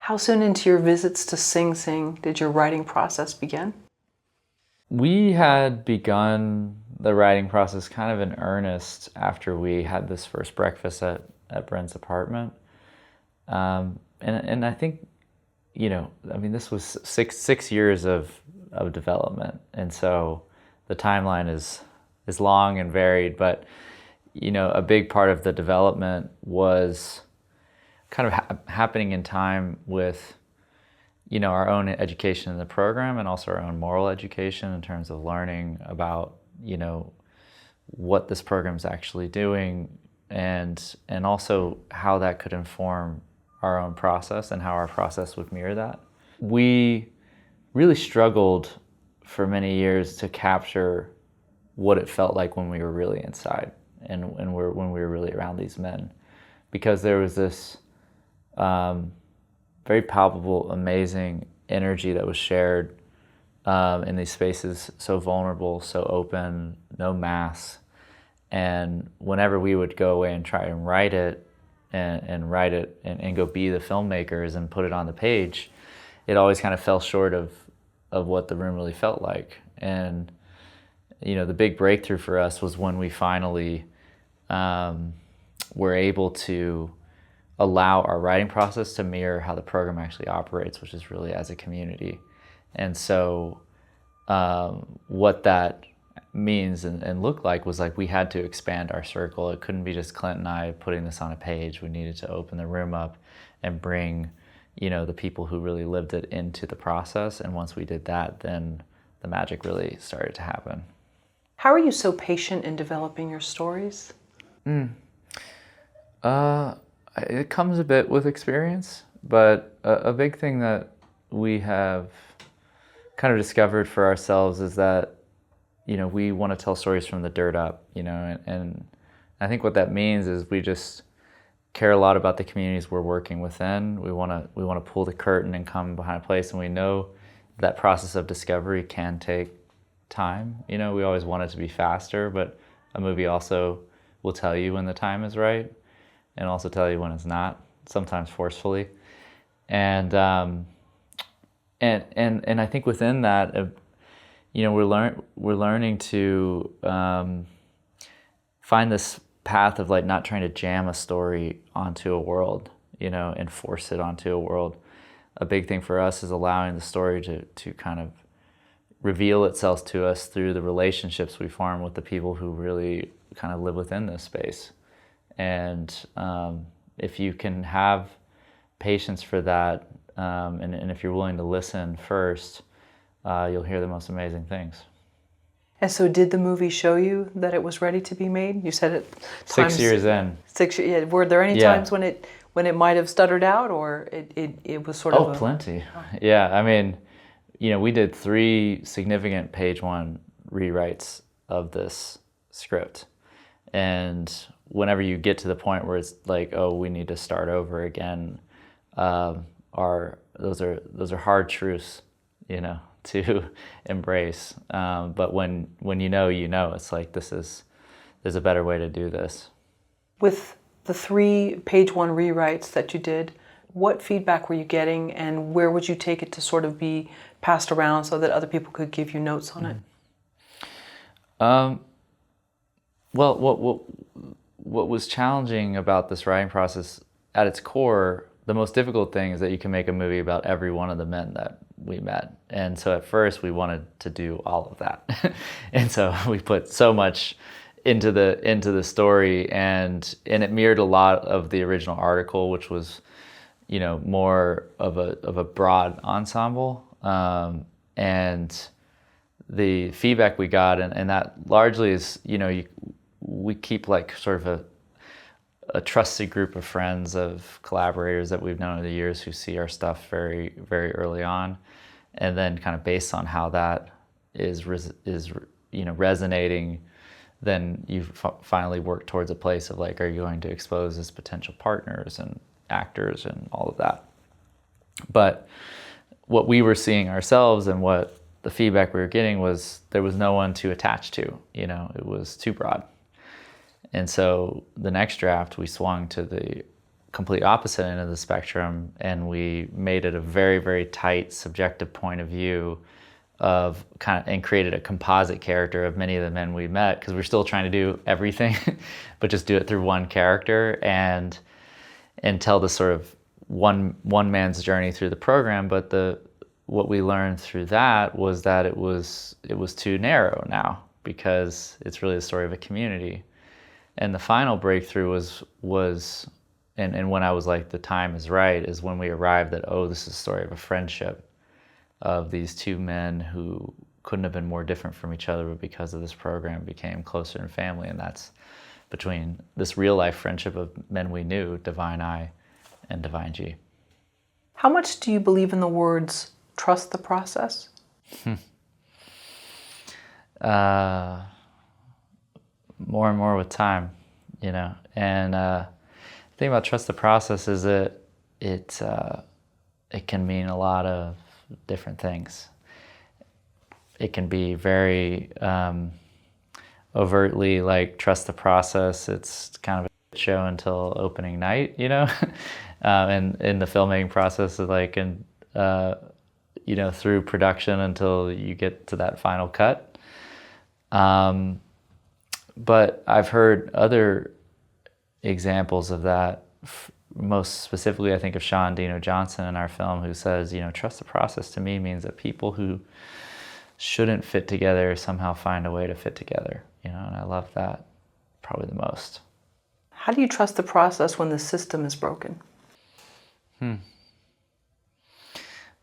How soon into your visits to Sing Sing did your writing process begin? We had begun the writing process kind of in earnest after we had this first breakfast at Brent's apartment. And I think, this was six years of development. And so the timeline is long and varied, but, a big part of the development was kind of happening in time with, our own education in the program and also our own moral education in terms of learning about, what this program is actually doing and also how that could inform our own process and how our process would mirror that. We really struggled for many years to capture what it felt like when we were really inside and when we were really around these men, because there was this very palpable, amazing energy that was shared in these spaces, so vulnerable, so open, no masks. And whenever we would go away and try and write it and write it and go be the filmmakers and put it on the page, it always kind of fell short of what the room really felt like. And the big breakthrough for us was when we finally were able to allow our writing process to mirror how the program actually operates, which is really as a community. And so what that means and looked like was like we had to expand our circle. It couldn't be just Clint and I putting this on a page. We needed to open the room up and bring, the people who really lived it into the process. And once we did that, then the magic really started to happen. How are you so patient in developing your stories? It comes a bit with experience, but a big thing that we have kind of discovered for ourselves is that, we want to tell stories from the dirt up, and I think what that means is we just care a lot about the communities we're working within. We want to pull the curtain and come behind a place, and we know that process of discovery can take time. We always want it to be faster, but a movie also will tell you when the time is right and also tell you when it's not, sometimes forcefully. And I think within that, we're learning to find this path of like not trying to jam a story onto a world, and force it onto a world. A big thing for us is allowing the story to kind of reveal itself to us through the relationships we form with the people who really kind of live within this space. And if you can have patience for that, and if you're willing to listen first, you'll hear the most amazing things. And so did the movie show you that it was ready to be made? You said it 6 years in. Yeah. Were there any times when it might have stuttered out, or it was sort of plenty. Yeah, we did 3 significant page 1 rewrites of this script. And whenever you get to the point where it's like, oh, we need to start over again, those are hard truths, to embrace. But when it's like there's a better way to do this. With the 3 page 1 rewrites that you did, what feedback were you getting, and where would you take it to sort of be passed around so that other people could give you notes on it? Well, what was challenging about this writing process, at its core, the most difficult thing is that you can make a movie about every one of the men that we met. And so at first we wanted to do all of that. And so we put so much into the story, and it mirrored a lot of the original article, which was, more of a broad ensemble. And the feedback we got, and that largely is, we keep like sort of a trusted group of friends, of collaborators that we've known over the years who see our stuff very, very early on. And then kind of based on how that is resonating, then you finally work towards a place of like, are you going to expose as potential partners and actors and all of that? But what we were seeing ourselves and what the feedback we were getting was there was no one to attach to, it was too broad. And so the next draft we swung to the complete opposite end of the spectrum, and we made it a very, very tight subjective point of view of and created a composite character of many of the men we met, because we're still trying to do everything, but just do it through one character and tell the sort of one man's journey through the program. But what we learned through that was that it was too narrow now, because it's really the story of a community. And the final breakthrough was and when I was like, the time is right, is when we arrived at, oh, this is a story of a friendship of these two men who couldn't have been more different from each other, but because of this program became closer in family. And that's between this real life friendship of men we knew, Divine I and Divine G. How much do you believe in the words, trust the process? More and more with time, you know. And the thing about trust the process is that it can mean a lot of different things. It can be very overtly like trust the process. It's kind of a show until opening night, you know. And in the filmmaking process, like, and you know, through production until you get to that final cut. But I've heard other examples of that. Most specifically, I think of Sean Dino Johnson in our film, who says, you know, trust the process to me means that people who shouldn't fit together somehow find a way to fit together, you know, and I love that probably the most. How do you trust the process when the system is broken?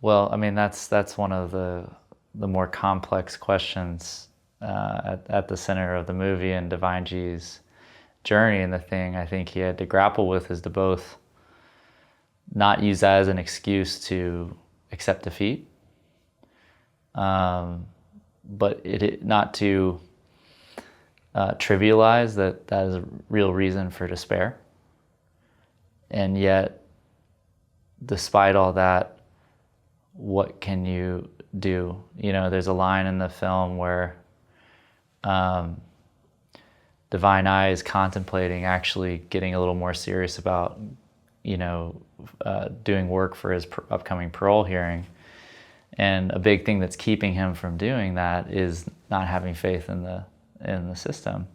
Well, I mean, that's one of the more complex questions at the center of the movie and Divine G's journey. And the thing I think he had to grapple with is to both not use that as an excuse to accept defeat, but not to trivialize that is a real reason for despair. And yet, despite all that, what can you do? You know, there's a line in the film where Divine I is contemplating actually getting a little more serious about, you know, doing work for his upcoming parole hearing. And a big thing that's keeping him from doing that is not having faith in the system.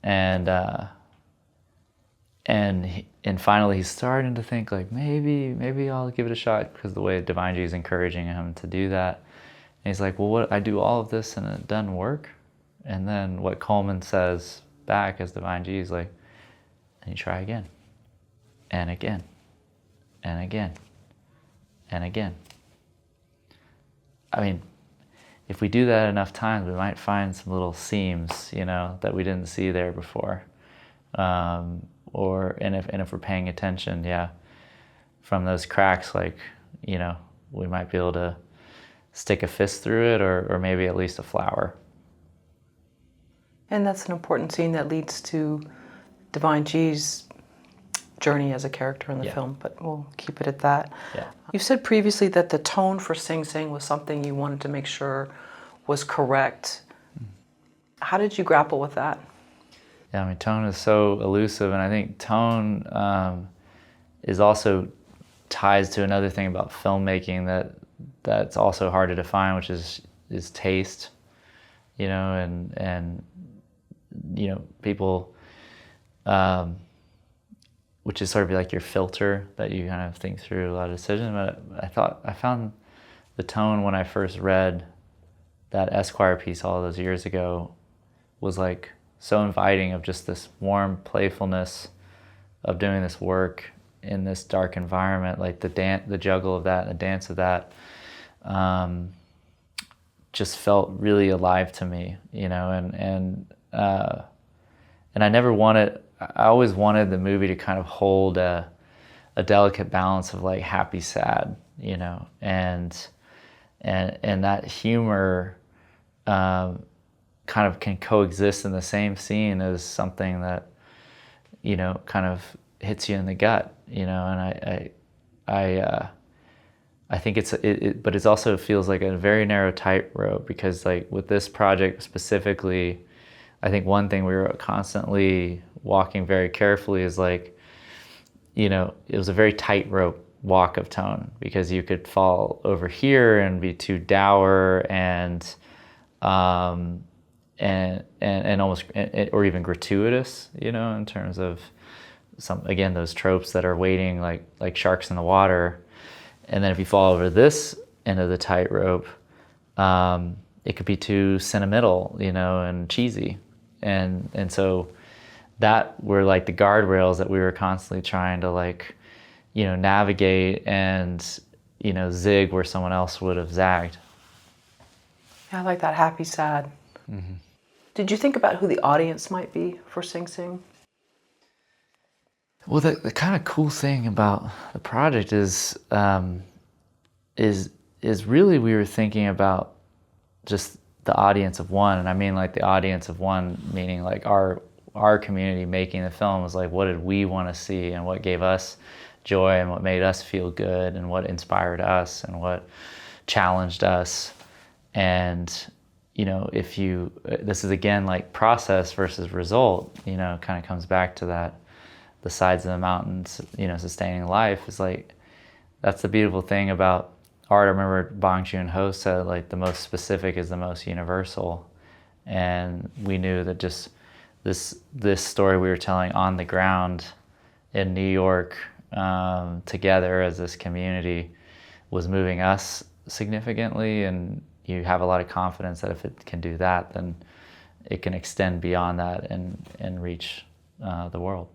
And finally he's starting to think like, maybe I'll give it a shot, because the way Divine G is encouraging him to do that. And he's like, well, what, I do all of this and it doesn't work? And then what Coleman says back as Divine G is like, and you try again, and again, and again, and again. I mean, if we do that enough times, we might find some little seams, you know, that we didn't see there before. And if we're paying attention, yeah, from those cracks, like, you know, we might be able to stick a fist through it, or maybe at least a flower. And that's an important scene that leads to Divine G's journey as a character in the film, but we'll keep it at that. Yeah. You said previously that the tone for Sing Sing was something you wanted to make sure was correct. How did you grapple with that? Yeah, I mean, tone is so elusive, and I think tone is also ties to another thing about filmmaking that's also hard to define, which is taste, you know, and you know, people, which is sort of like your filter that you kind of think through a lot of decisions. But I found the tone when I first read that Esquire piece all those years ago was like so inviting, of just this warm playfulness of doing this work in this dark environment, like the juggle of that, and the dance of that, just felt really alive to me, you know, and I always wanted the movie to kind of hold a delicate balance of like happy, sad, you know, and that humor kind of can coexist in the same scene as something that, you know, kind of hits you in the gut, you know. And I think but it also feels like a very narrow tightrope, because like with this project specifically, I think one thing we were constantly walking very carefully is like, you know, it was a very tightrope walk of tone, because you could fall over here and be too dour and almost, or even gratuitous, you know, in terms of again, those tropes that are waiting like sharks in the water. And then if you fall over this end of the tightrope, it could be too sentimental, you know, and cheesy. And so that were like the guardrails that we were constantly trying to, like, you know, navigate and, you know, zig where someone else would have zagged. Yeah, I like that happy, sad. Mm-hmm. Did you think about who the audience might be for Sing Sing? Well, the kind of cool thing about the project is really we were thinking about just the audience of one. And I mean, like, the audience of one, meaning like our community making the film was like, what did we want to see, and what gave us joy, and what made us feel good, and what inspired us, and what challenged us. And, you know, this is again like process versus result, you know, kind of comes back to that, the sides of the mountains, you know, sustaining life is like, that's the beautiful thing about art. I remember Bong Joon-ho said, like, the most specific is the most universal. And we knew that just this story we were telling on the ground in New York, together as this community, was moving us significantly. And you have a lot of confidence that if it can do that, then it can extend beyond that and reach the world.